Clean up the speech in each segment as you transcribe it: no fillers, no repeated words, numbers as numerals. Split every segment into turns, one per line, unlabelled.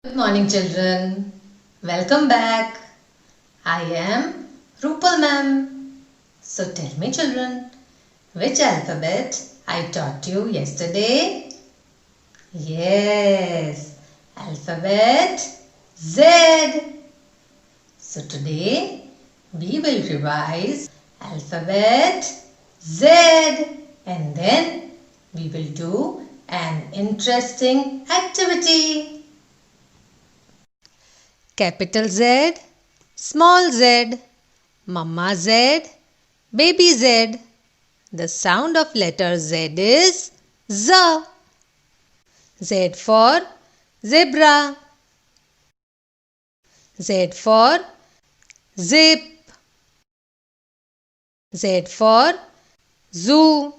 Good morning, children. Welcome back. I am Rupal ma'am. So tell me, children, which alphabet I taught you yesterday? Yes, alphabet Z. So today we will revise alphabet Z and then we will do an interesting activity. Capital Z, small z, Mama Z, baby Z. The sound of letter Z is Z. Z for zebra. Z for zip. Z for zoo.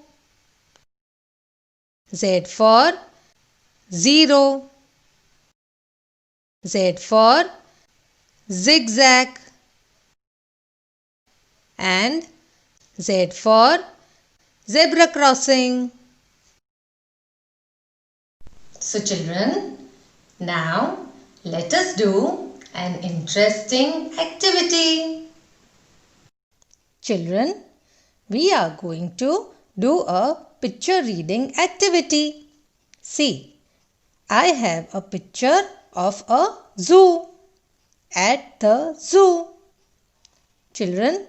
Z for zero. Z for zigzag. And Z for zebra crossing. So children, now let us do an interesting activity. Children, we are going to do a picture reading activity. See, I have a picture of a zoo. At the zoo. Children,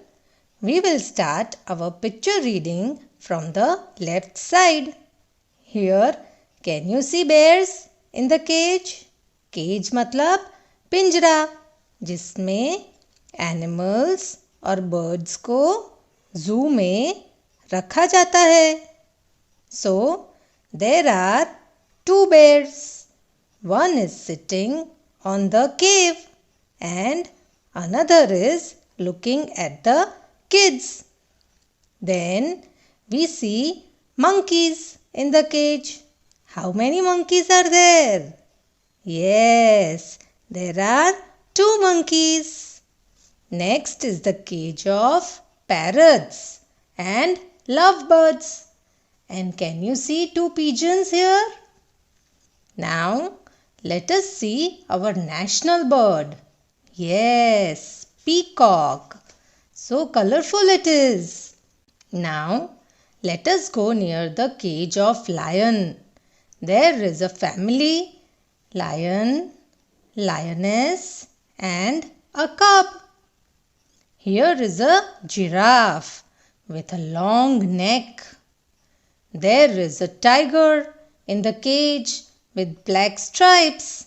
we will start our picture reading from the left side. Here, can you see bears in the cage? Cage मतलब पिंजरा जिसमें animals और birds को जू में रखा जाता है. So, there are two bears. One is sitting on the cave and another is looking at the kids. Then we see monkeys in the cage. How many monkeys are there? Yes, there are two monkeys. Next is the cage of parrots and lovebirds. And can you see two pigeons here? Now, let us see our national bird. Yes, peacock. So colorful it is. Now, let us go near the cage of lion. There is a family, lion, lioness and a cub. Here is a giraffe with a long neck. There is a tiger in the cage with black stripes.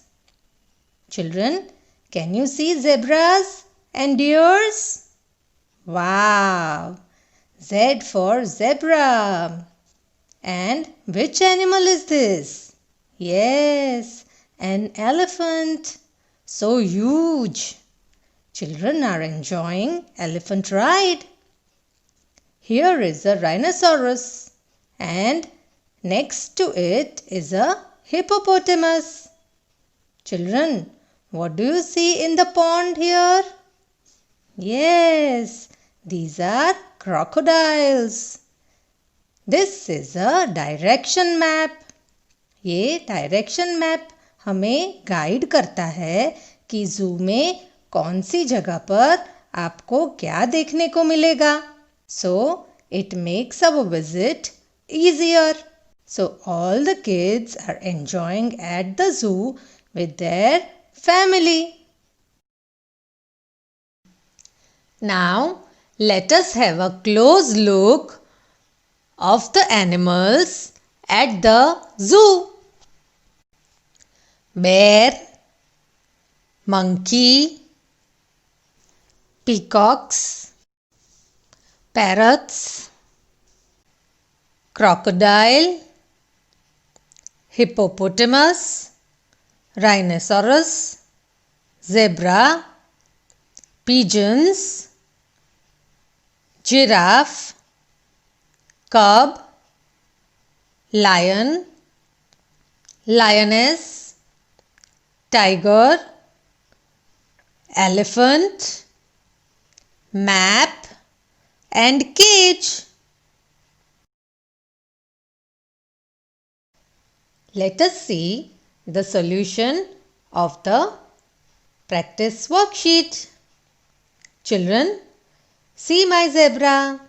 Children, can you see zebras and deers? Wow! Z for zebra. And which animal is this? Yes, an elephant. So huge. Children are enjoying elephant ride. Here is a rhinoceros and next to it is a hippopotamus. Children, what do you see in the pond here? Yes, these are crocodiles. This is a direction map. ये direction map हमें guide करता है कि जू में कौन सी जगह पर आपको क्या देखने को मिलेगा. So, it makes our visit easier. So, all the kids are enjoying at the zoo with their family. Now, let us have a close look of the animals at the zoo. Bear, monkey, peacocks, parrots, crocodile, hippopotamus, rhinoceros, zebra, pigeons, giraffe, cub, lion, lioness, tiger, elephant, map and cage. Let us see the solution of the practice worksheet. Children, see my zebra.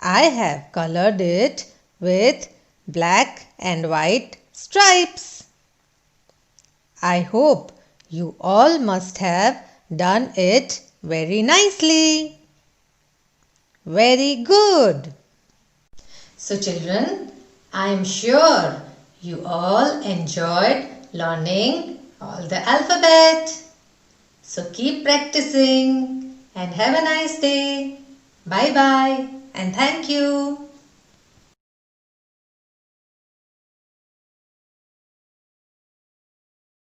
I have colored it with black and white stripes. I hope you all must have done it very nicely. Very good. So children, I am sure you all enjoyed learning all the alphabet. So keep practicing and have a nice day. Bye bye and thank you.